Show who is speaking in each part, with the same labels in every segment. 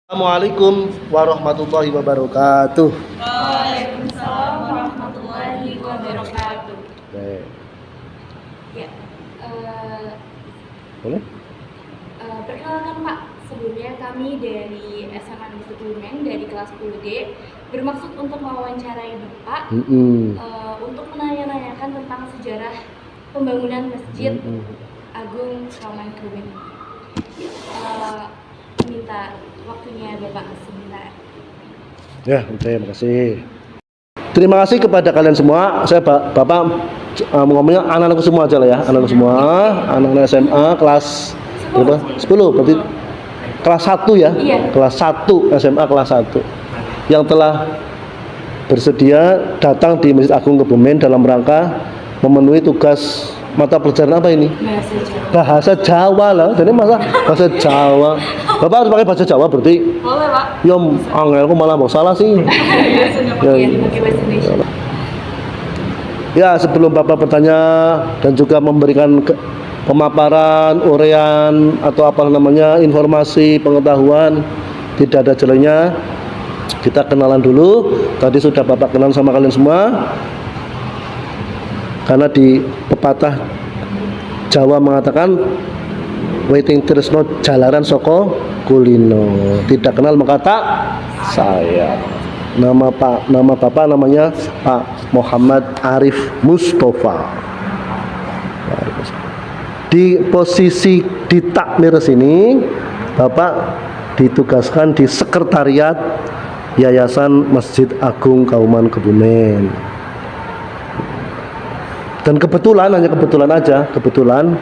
Speaker 1: Assalamualaikum warahmatullahi wabarakatuh.
Speaker 2: Waalaikumsalam warahmatullahi wabarakatuh.
Speaker 1: Baik.
Speaker 2: Ya,
Speaker 1: Boleh?
Speaker 2: perkenalkan Pak, sebelumnya kami dari SMA Negeri Kebumen dari kelas 10D bermaksud untuk mewawancarai Bapak untuk menanya-nanyakan tentang sejarah pembangunan Masjid Agung Kauman Kebumen. Minta waktunya Bapak sebentar.
Speaker 1: Ya, oke, makasih. Terima kasih kepada kalian semua. Saya Bapak ngomongnya anak-anakku semua aja lah ya. Anak-anak semua, anak-anak SMA kelas berapa? 10, berarti kelas 1 ya.
Speaker 2: Iya.
Speaker 1: Kelas 1 SMA kelas 1 yang telah bersedia datang di Masjid Agung Kebumen dalam rangka memenuhi tugas mata pelajaran apa ini? Bahasa Jawa lah. Jadi bahasa Jawa. Bapak harus pakai bahasa Jawa berarti.
Speaker 2: Boleh Pak.
Speaker 1: Ya angel aku malah mau salah sih.
Speaker 2: Pakai bahasa Indonesia.
Speaker 1: Ya, sebelum Bapak bertanya dan juga memberikan pemaparan, uraian atau apa namanya informasi, pengetahuan, tidak ada jeleknya kita kenalan dulu. Tadi sudah Bapak kenal sama kalian semua. Karena di pepatah Jawa mengatakan waiting tresno jalaran soko kulino. Tidak kenal maka tak saya. Nama Bapak namanya Pak Muhammad Arif Mustafa. Di posisi di takmir sini Bapak ditugaskan di sekretariat Yayasan Masjid Agung Kauman Kebumen. Dan kebetulan, hanya kebetulan aja, kebetulan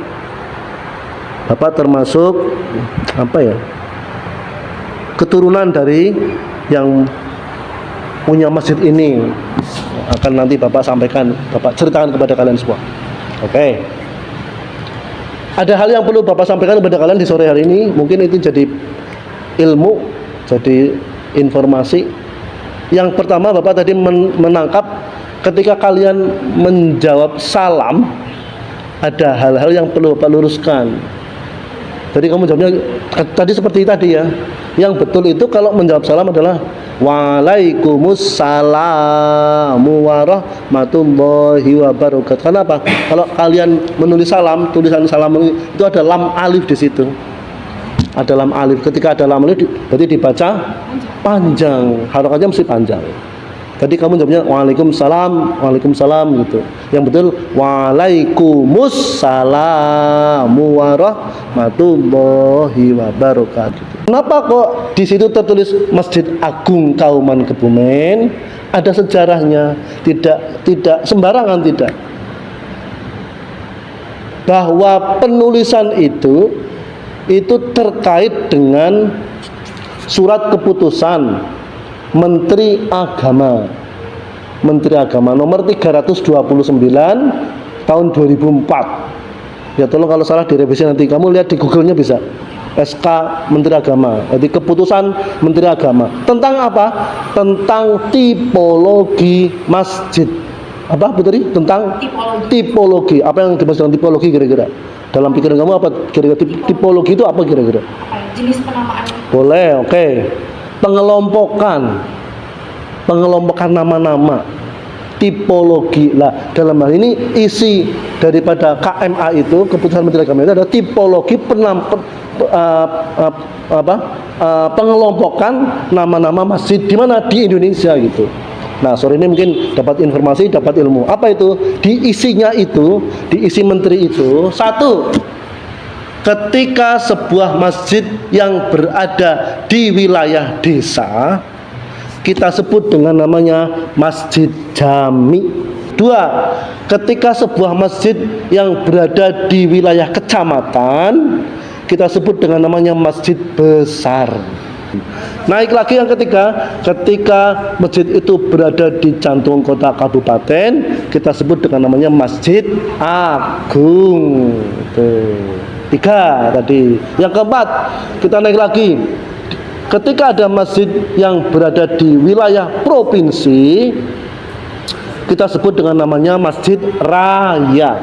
Speaker 1: Bapak termasuk apa ya, keturunan dari yang punya masjid ini. Akan nanti Bapak sampaikan, Bapak ceritakan kepada kalian semua. Oke. Ada hal yang perlu Bapak sampaikan kepada kalian di sore hari ini. Mungkin itu jadi ilmu, jadi informasi. Yang pertama, Bapak tadi menangkap ketika kalian menjawab salam, ada hal-hal yang perlu Bapak luruskan. Jadi kamu jawabnya tadi seperti tadi ya. Yang betul itu kalau menjawab salam adalah Waalaikumsalam warahmatullahi wabarakatuh. Kenapa? Kalau kalian menulis salam, tulisan salam itu ada lam alif di situ. Ada lam alif. Ketika ada lam alif berarti dibaca panjang. Harokatnya mesti panjang. Tadi kamu jawabnya Waalaikumsalam, Waalaikumsalam gitu. Yang betul Waalaikumsalam warahmatullahi wabarakatuh. Kenapa kok di situ tertulis Masjid Agung Kauman Kebumen? Ada sejarahnya. Tidak sembarangan, tidak. Bahwa penulisan itu terkait dengan surat keputusan Menteri Agama nomor 329 tahun 2004. Ya tolong kalau salah direvisi, nanti kamu lihat di Google-nya bisa. SK Menteri Agama. Jadi keputusan Menteri Agama tentang apa? Tentang tipologi masjid. Apa Putri? Tentang tipologi. Apa yang dimaksud dengan tipologi kira-kira? Dalam pikiran kamu apa kira-kira tipologi itu apa kira-kira?
Speaker 2: Jenis penamaan.
Speaker 1: Boleh, oke. Pengelompokan nama-nama, tipologi lah. Dalam hal ini isi daripada KMA itu, keputusan Menteri Agama itu adalah tipologi pengelompokan nama-nama masjid di mana di Indonesia gitu. Nah, sore ini mungkin dapat informasi, dapat ilmu. Apa itu? Di isinya itu, di isi menteri itu, satu, ketika sebuah masjid yang berada di wilayah desa kita sebut dengan namanya masjid jami. Dua, ketika sebuah masjid yang berada di wilayah kecamatan kita sebut dengan namanya masjid besar. Naik lagi yang ketiga, ketika masjid itu berada di jantung kota kabupaten kita sebut dengan namanya masjid agung. Tuh. 3 tadi. Yang keempat, kita naik lagi. Ketika ada masjid yang berada di wilayah provinsi, kita sebut dengan namanya masjid raya.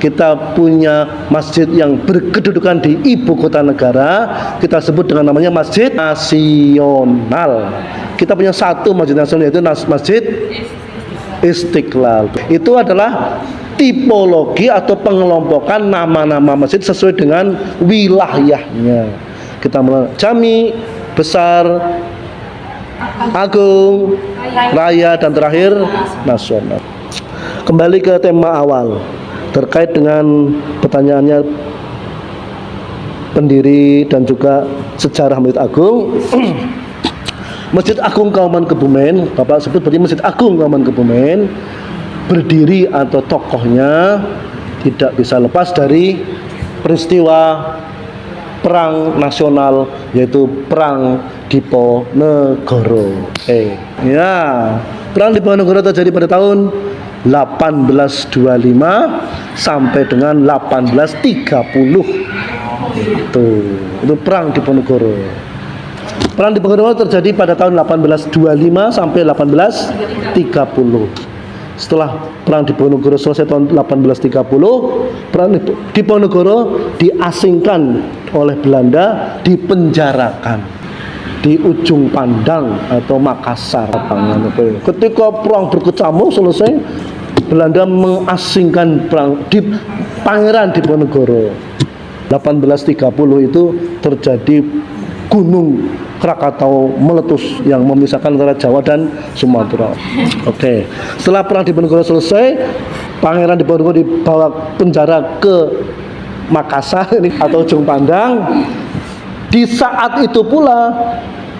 Speaker 1: kita punya masjid yang berkedudukan di ibu kota negara, kita sebut dengan namanya masjid nasional. Kita punya satu masjid nasional, yaitu Masjid Istiqlal. Itu adalah tipologi atau pengelompokan nama-nama masjid sesuai dengan wilayahnya. Kita mulai jami, besar, agung, raya, dan terakhir nasional. Kembali ke tema awal terkait dengan pertanyaannya pendiri dan juga sejarah Masjid Agung. Masjid Agung Kauman Kebumen, Bapak sebut berarti Masjid Agung Kauman Kebumen, berdiri atau tokohnya tidak bisa lepas dari peristiwa perang nasional, yaitu Perang Diponegoro. Ya, Perang Diponegoro terjadi pada tahun 1825 sampai dengan 1830. Itu Perang Diponegoro. Perang Diponegoro terjadi pada tahun 1825 sampai 1830. Setelah Perang Diponegoro selesai tahun 1830, Perang Diponegoro diasingkan oleh Belanda, dipenjarakan di ujung Pandang atau Makassar. Ketika perang berkecamuk selesai, Belanda mengasingkan Pangeran Diponegoro. 1830 itu terjadi Gunung Krakatau meletus yang memisahkan antara Jawa dan Sumatera. Oke. Setelah Perang Diponegoro selesai, Pangeran Diponegoro dibawa penjara ke Makassar atau ujung Pandang. Di saat itu pula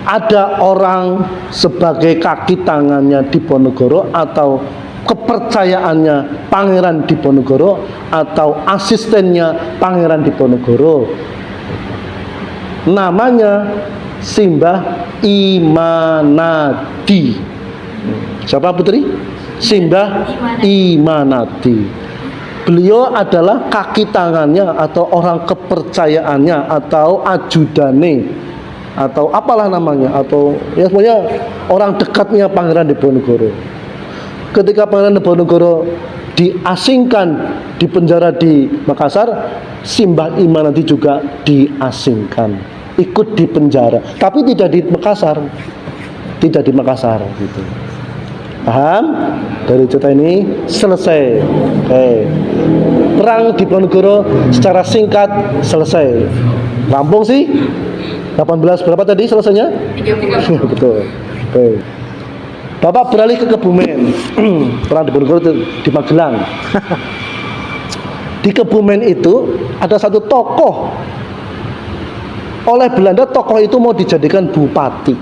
Speaker 1: ada orang sebagai kaki tangannya Diponegoro atau kepercayaannya Pangeran Diponegoro atau asistennya Pangeran Diponegoro. Namanya Simbah Imanadi. Siapa putri? Simbah Imanadi. Beliau adalah kaki tangannya atau orang kepercayaannya atau ajudane atau apalah namanya, atau ya semuanya orang dekatnya Pangeran Diponegoro. Ketika Pangeran Diponegoro diasingkan di penjara di Makassar, Simbah Imanadi juga diasingkan, ikut di penjara, tapi tidak di Makassar, gitu. Paham? Dari cerita ini selesai. Perang Diponegoro secara singkat selesai. Rampung sih? 18 berapa tadi selesainya? 30. Betul. Bapak beralih ke Kebumen. Perang Diponegoro di Magelang. Di Kebumen itu ada satu tokoh. Oleh Belanda tokoh itu mau dijadikan bupati.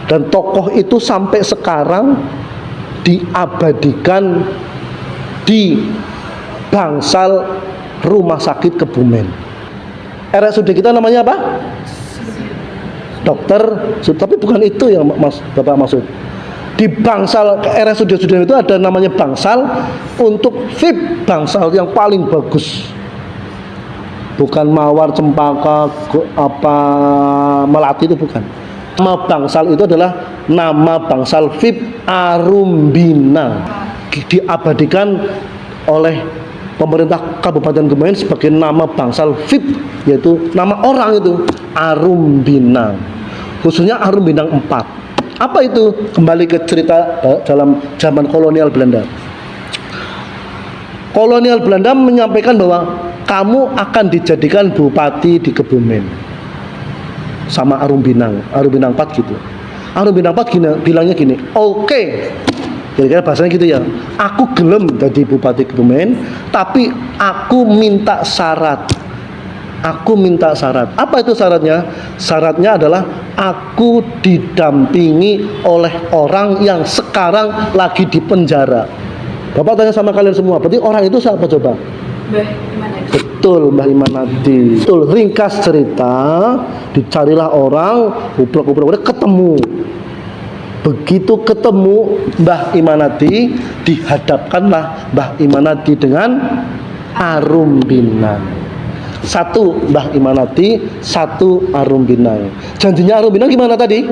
Speaker 1: Dan tokoh itu sampai sekarang diabadikan di bangsal rumah sakit Kebumen. RSUD kita namanya apa? Dokter, tapi bukan itu yang Bapak maksud. Di bangsal RSUD itu ada namanya bangsal untuk VIP, bangsal yang paling bagus. Bukan Mawar, Cempaka, Melati, itu bukan. Nama bangsal itu adalah nama bangsal VIP Arumbinang, diabadikan oleh pemerintah Kabupaten Kebumen sebagai nama bangsal VIP, yaitu nama orang itu Arumbinang, khususnya Arumbinang 4. Apa itu? Kembali ke cerita dalam zaman kolonial Belanda. Kolonial Belanda menyampaikan bahwa kamu akan dijadikan bupati di Kebumen sama Arumbinang 4 gitu. Arumbinang 4 bilangnya gini, oke. Kira-kira bahasanya gitu ya. Aku gelem jadi bupati Kebumen, tapi aku minta syarat. Apa itu syaratnya? Syaratnya adalah aku didampingi oleh orang yang sekarang lagi di penjara. Bapak tanya sama kalian semua, berarti orang itu siapa coba? Betul, Mbah Imanadi. Betul, ringkas cerita, dicarilah orang, uplek ketemu. Begitu ketemu Mbah Imanadi, dihadapkanlah Mbah Imanadi dengan Arumbinang. Satu Mbah Imanadi, satu Arumbinang. Janjinya Arumbinang gimana tadi?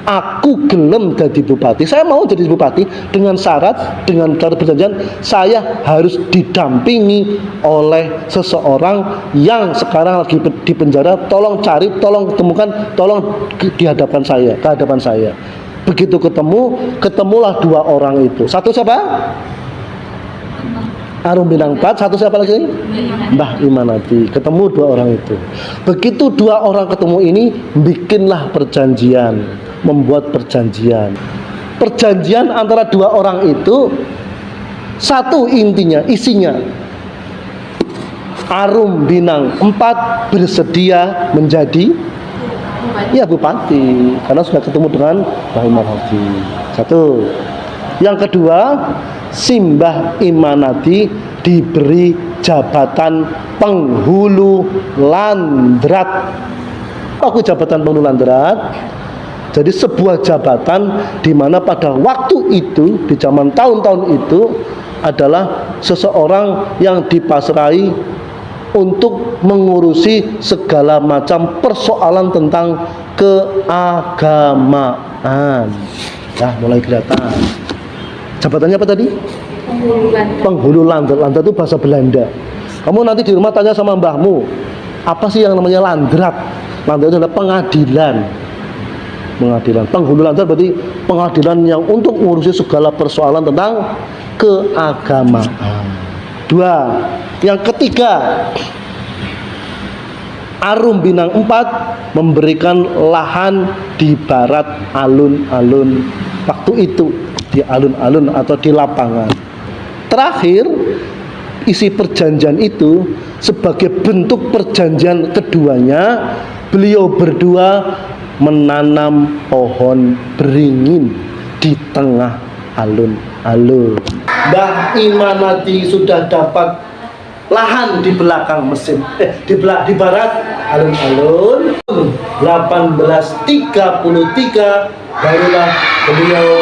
Speaker 1: aku gelem jadi bupati, saya mau jadi bupati dengan syarat perjanjian saya harus didampingi oleh seseorang yang sekarang lagi di penjara, tolong cari, tolong temukan, tolong ke hadapan saya. Begitu ketemulah dua orang itu. Satu siapa? Arum Binang 4, satu siapa lagi? Mbah Imanati. Ketemu dua orang itu. Begitu dua orang ketemu ini, bikinlah perjanjian, membuat perjanjian. Perjanjian antara dua orang itu, satu intinya, isinya, Arum Binang 4 bersedia menjadi bupati karena sudah ketemu dengan Mbah Imanati. Satu. Yang kedua, Simbah Imanati diberi jabatan penghulu landrat. Aku jabatan penghulu landrat. Jadi sebuah jabatan di mana pada waktu itu, di zaman tahun-tahun itu adalah seseorang yang dipasrai untuk mengurusi segala macam persoalan tentang keagamaan. Nah, mulai kelihatan. Jabatannya apa tadi? Penghulu landrat. Landrat itu bahasa Belanda. Kamu nanti di rumah tanya sama mbahmu, apa sih yang namanya landrat? Landrat itu adalah pengadilan. Penghulu landrat berarti pengadilan yang untuk mengurusi segala persoalan tentang keagamaan. Dua. Yang ketiga, Arum Binang 4 memberikan lahan di barat alun-alun waktu itu, di alun-alun atau di lapangan. Terakhir, isi perjanjian itu sebagai bentuk perjanjian keduanya, beliau berdua menanam pohon beringin di tengah alun-alun. Mbah Imanati sudah dapat lahan di belakang mesin, di barat alun-alun. 1833 barulah beliau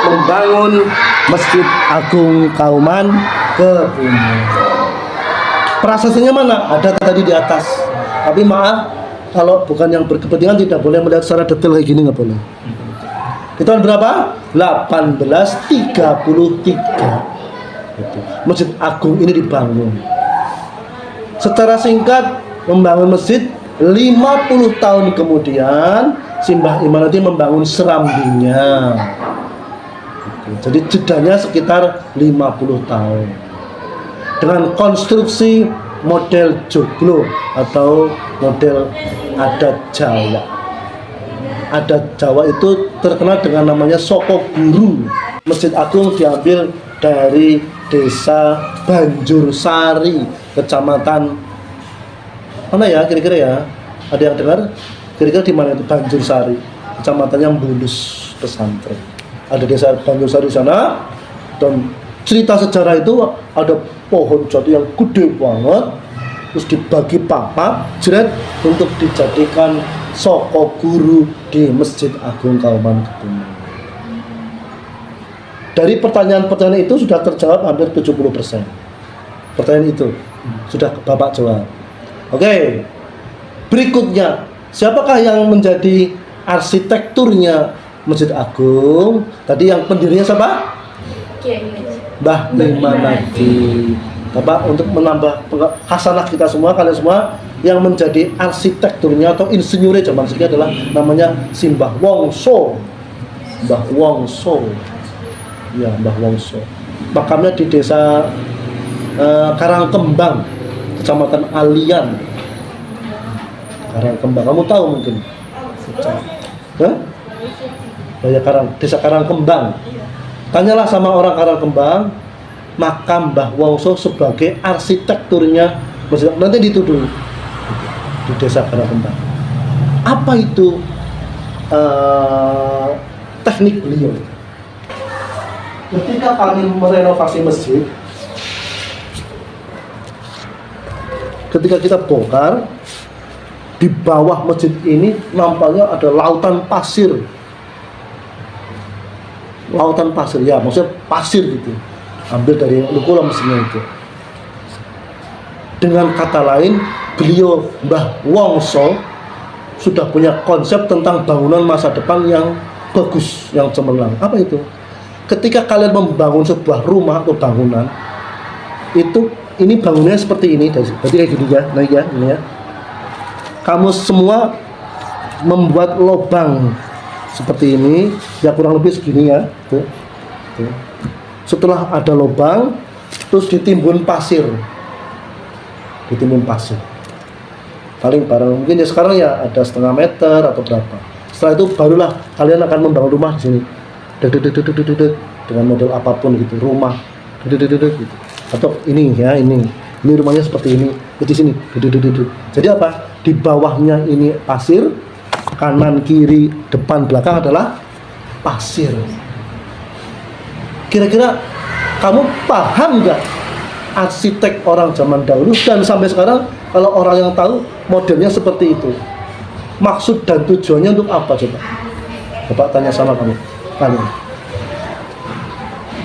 Speaker 1: membangun Masjid Agung Kauman Kebumen. Prasasanya mana? Ada tadi di atas. Tapi maaf, kalau bukan yang berkepentingan tidak boleh melihat secara detail kayak gini, nggak boleh. Di tahun berapa? 1833. Masjid Agung ini dibangun. Secara singkat, membangun masjid, 50 tahun kemudian Simbah Imanati membangun serambinya. Jadi jedanya sekitar 50 tahun. Dengan konstruksi model joglo atau model adat Jawa. Adat Jawa itu terkenal dengan namanya Soko Guru. Masjid Agung diambil dari desa Banjursari, kecamatan mana ya kira-kira ya? Ada yang dengar? Kira-kira di mana itu Banjursari? Kecamatannya Bulus Pesantren. Ada desa Banjursari di sana, dan cerita sejarah itu ada pohon jati yang gede banget, terus dibagi papat, jeret untuk dijadikan Soko Guru di Masjid Agung Kauman Kebumen. Dari pertanyaan-pertanyaan itu sudah terjawab hampir 70%. Pertanyaan itu sudah Bapak jawab. Oke. Berikutnya, siapakah yang menjadi arsitekturnya Masjid Agung? Tadi yang pendirinya siapa? Mbah Imanati. Bapak, untuk menambah hasanah kita semua, kalian semua, yang menjadi arsitekturnya atau insinyurnya zaman sekian adalah namanya Simbah Wongso. Mbah Wongso. Ya, Mbah Wongso. Makamnya di desa Karangkembang, Kecamatan Alian. Karangkembang, kamu tahu mungkin? Hah? Desa Karangkembang. Tanyalah sama orang Karangkembang, makam Mbah Wongso sebagai arsitekturnya nanti dituduh di desa Karangkembang. Apa itu teknik beliau? Ketika kami merenovasi masjid, ketika kita bongkar, di bawah masjid ini nampaknya ada lautan pasir. Lautan pasir, ya maksudnya pasir gitu. Ambil dari lukulah mesinnya itu. Dengan kata lain, beliau Mbah Wongso sudah punya konsep tentang bangunan masa depan yang bagus, yang cemerlang. Apa itu? Ketika kalian membangun sebuah rumah atau bangunan, itu ini bangunannya seperti ini, berarti kayak gini ya, nah ya, ini ya. Kamu semua membuat lubang seperti ini, ya kurang lebih segini ya. Tuh. Tuh. Setelah ada lubang, terus ditimbun pasir, paling barang mungkin ya sekarang ya ada 1/2 meter atau berapa. Setelah itu barulah kalian akan membangun rumah di sini, dengan model apapun gitu, rumah, gitu. Atau ini ya, ini rumahnya seperti ini, di sini, Jadi apa? Di bawahnya ini pasir, kanan kiri depan belakang adalah pasir. Kira-kira kamu paham nggak arsitek orang zaman dahulu dan sampai sekarang kalau orang yang tahu modelnya seperti itu, maksud dan tujuannya untuk apa coba? Coba tanya sama kamu.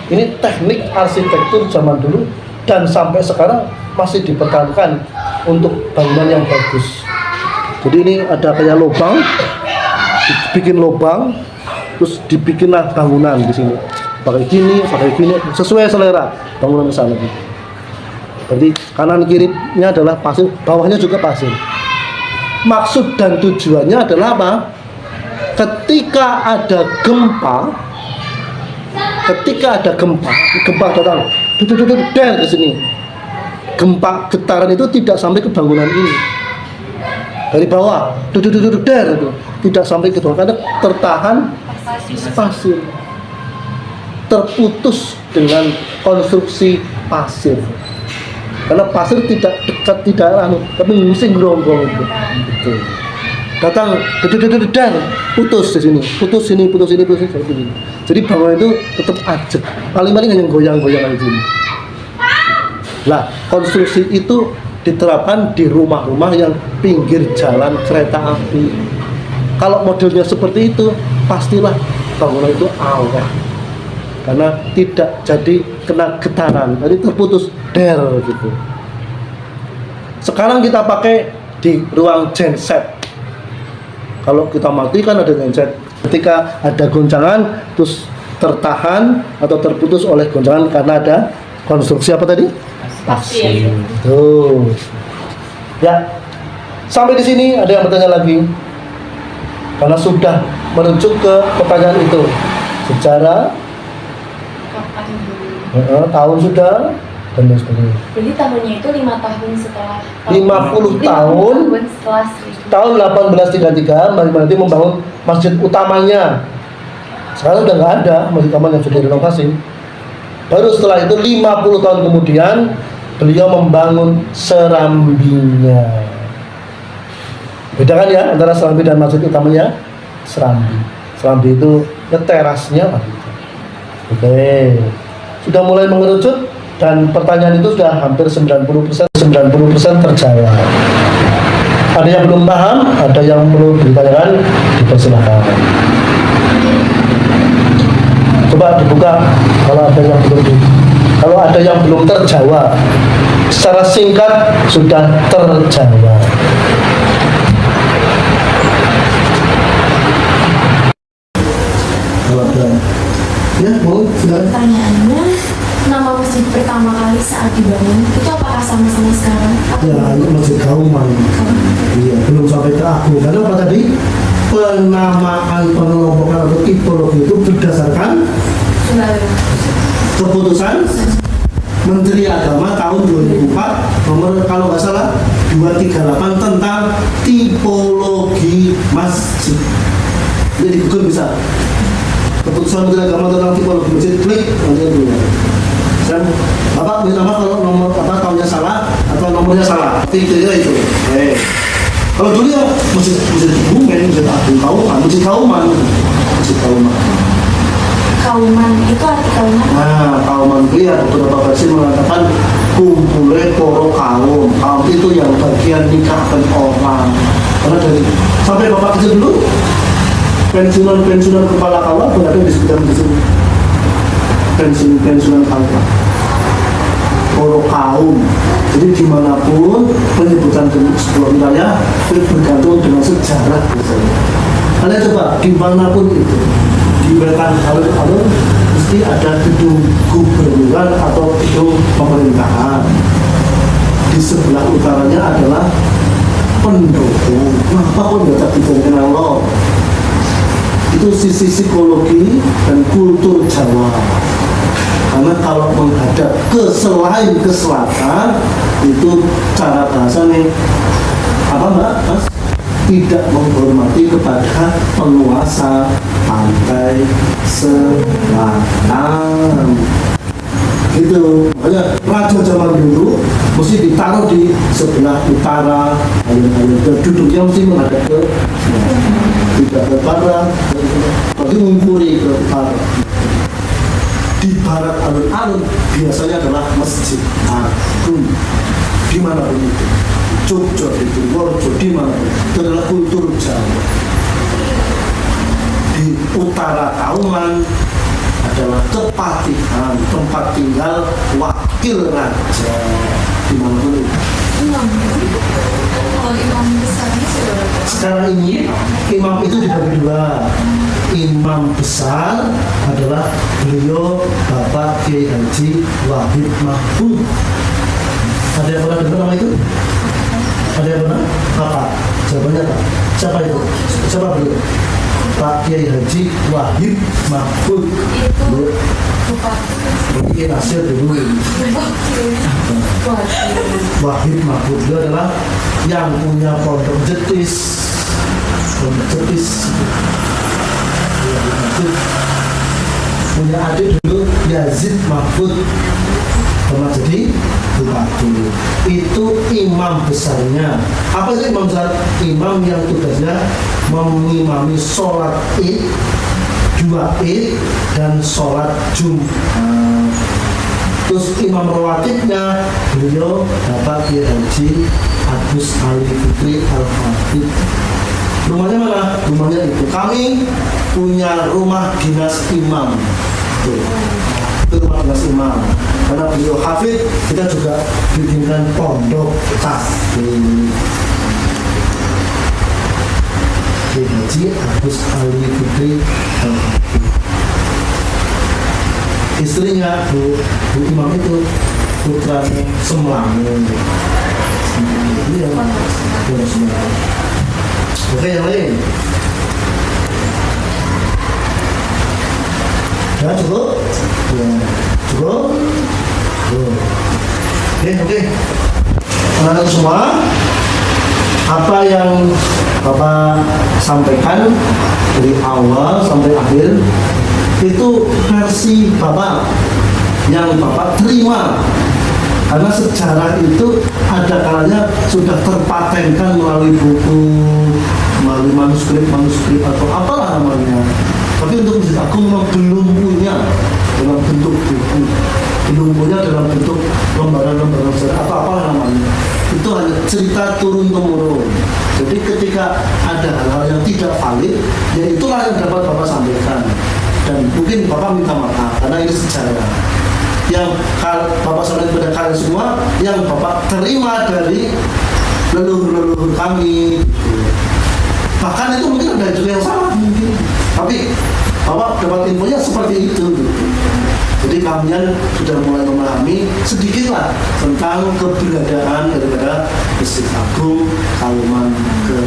Speaker 1: Ini teknik arsitektur zaman dulu dan sampai sekarang masih dipertahankan untuk bangunan yang bagus. Jadi ini ada kayak lubang, dibikin lubang, terus dibikinlah bangunan di sini. Pakai gini, sesuai selera bangunan kesana gitu. Jadi kanan kirinya adalah pasir, bawahnya juga pasir. Maksud dan tujuannya adalah apa? Ketika ada gempa datang, der ke sini. Gempa getaran itu tidak sampai ke bangunan ini. Dari bawah, der itu tidak sampai ke bawah karena tertahan pasir. Terputus dengan konstruksi pasir. Karena pasir tidak dekat, tidak tapi musing geronggong itu. Gitu. Datang, der, putus di sini, putus sini. Jadi bangunan itu tetap ajak. Paling-paling hanya goyang-goyang aja ini. Lah, konstruksi itu diterapkan di rumah-rumah yang pinggir jalan kereta api. Kalau modelnya seperti itu, pastilah bangunan itu awet. Karena tidak jadi kena getaran, jadi terputus der gitu. Sekarang kita pakai di ruang genset. Kalau kita mati kan ada genset. Ketika ada goncangan, terus tertahan atau terputus oleh goncangan karena ada konstruksi apa tadi? Pasir. Tuh. Ya. Sampai di sini ada yang bertanya lagi? Karena sudah merujuk ke pertanyaan itu. Secara tahun sudah dan lain sebagainya.
Speaker 2: Jadi tahunnya itu 5 tahun setelah
Speaker 1: 50 tahun
Speaker 2: setelah
Speaker 1: tahun 1833 berarti membangun masjid utamanya. Sekarang udah nggak ada masjid utama yang sudah direnovasi. Baru setelah itu 50 tahun kemudian beliau membangun serambinya. Beda kan ya antara serambi dan masjid utamanya? Serambi itu ya terasnya Pak. Oke. Sudah mulai mengerucut dan pertanyaan itu sudah hampir 90% terjawab. Ada yang belum paham, ada yang perlu ditanyakan, dipersilakan. Coba dibuka kalau ada yang belum terjawab. Secara singkat sudah terjawab. Ya, mau silakan.
Speaker 2: Pertanyaannya, nama masjid pertama kali saat dibangun itu apakah sama-sama sekarang?
Speaker 1: Ya, ini masjid Kauman. Iya, belum sampai ke aku. Karena apa tadi? Penamaan pengelompokan atau tipologi itu berdasarkan keputusan Menteri Agama tahun 2004 nomor kalau nggak salah 238 tentang tipologi masjid. Jadi Google bisa. Keputusan Menteri Agama tentang tipologi masjid, klik nanti dulu. Dan Bapak minta maaf kalau nomor tahunnya salah atau nomornya salah. Titiknya itu. Kalau dulu ya masjid Bumen, masjid Agung Kauman, masjid Kauman.
Speaker 2: Kauman itu arti Kauman?
Speaker 1: Nah, Kauman itu ya beberapa versi mengatakan kumpulnya poro kaum. Kaum itu yang bagian nikahkan orang. Karena dari sampai Bapak kecil dulu pensiunan kepala kawah pun ada di sekitar di sini. Pensiunan kawah. Poro kaum. Jadi dimanapun penyebutan sebuah wilayah itu bergantung dengan sejarah. Kalian coba dimanapun itu di wetan alun-alun mesti ada gedung gubernuran atau gedung pemerintahan. Di sebelah utaranya adalah pendopo. Kenapa kok nggak tak dikenal lo? Itu sisi psikologi dan kultur Jawa. Karena kalau menghadap selain ke selatan itu cara bahasanya apa mbak? Mas? Tidak menghormati kepada penguasa pantai selatan. Gitu. Makanya raja zaman dulu mesti ditaruh di sebelah utara, alun-alun duduknya mesti menghadap ke tidak ke barat, berarti mengumpuli ke utara. Di barat alun-alun biasanya adalah masjid agung di mana itu, Jogja, itu Purworejo, di mana itu adalah kultur Jawa. Di utara Kauman adalah kepatihan, tempat tinggal wakil raja di mana itu.
Speaker 3: Kalau imam besarnya sudah berapa?
Speaker 1: Sekarang ini imam itu dibagi dua. Imam besar adalah beliau Bapak Kiai Haji Wahid Mahfud. Ada yang pernah dengar nama itu? Ada yang pernah? Bapak. Jawabannya apa? Siapa itu? Siapa beliau? Pak Kiai Haji Wahid Mahfud.
Speaker 3: Itu bupati.
Speaker 1: Bupati Nasir dulu. Wahid Mahfud itu adalah yang punya pondok Jetis. Pondok Jetis. Punya adik dulu Yazid Mahfud pernah jadi bupati. Itu imam besarnya. Apa itu imam besar? Imam yang tugasnya mengimami sholat id, 2 id dan sholat Jumat. Terus imam rawatibnya beliau Bapak Kiai Haji Agus Ali Fikri Al-Fatih. Rumahnya mana? Rumahnya itu. Kami punya rumah dinas imam. Tuh. Itu rumah dinas imam. Karena beliau hafid, kita juga bikinkan pondok tasbih. Kiai Haji Agus Ali Fikri Al-Fatih. Istrinya Bu Imam itu putranya Semlangun. Ini yang punya Semlangun. Oke, yang lain. Ya, cukup? Ya, cukup? Oke. Anak-anak semua, apa yang Bapak sampaikan dari awal sampai akhir itu versi Bapak yang Bapak terima. Karena sejarah itu ada kalanya sudah terpatenkan melalui buku, melalui manuskrip atau apalah namanya. Tapi untuk Masjid Agung memang belum punya dalam bentuk buku, belum punya dalam bentuk lembaran-lembaran sejarah atau apalah namanya. Itu hanya cerita turun-temurun. Jadi ketika ada hal-hal yang tidak valid, ya itulah yang dapat Bapak sampaikan. Dan mungkin Bapak minta maaf karena ini sejarah. Yang Bapak sampaikan kepada kalian semua, yang Bapak terima dari leluhur-leluhur kami. Bahkan itu mungkin ada juga yang salah mungkin. Tapi Bapak dapat infonya seperti itu. Jadi kalian sudah mulai memahami sedikitlah tentang keberadaan daripada Masjid Agung Kauman ke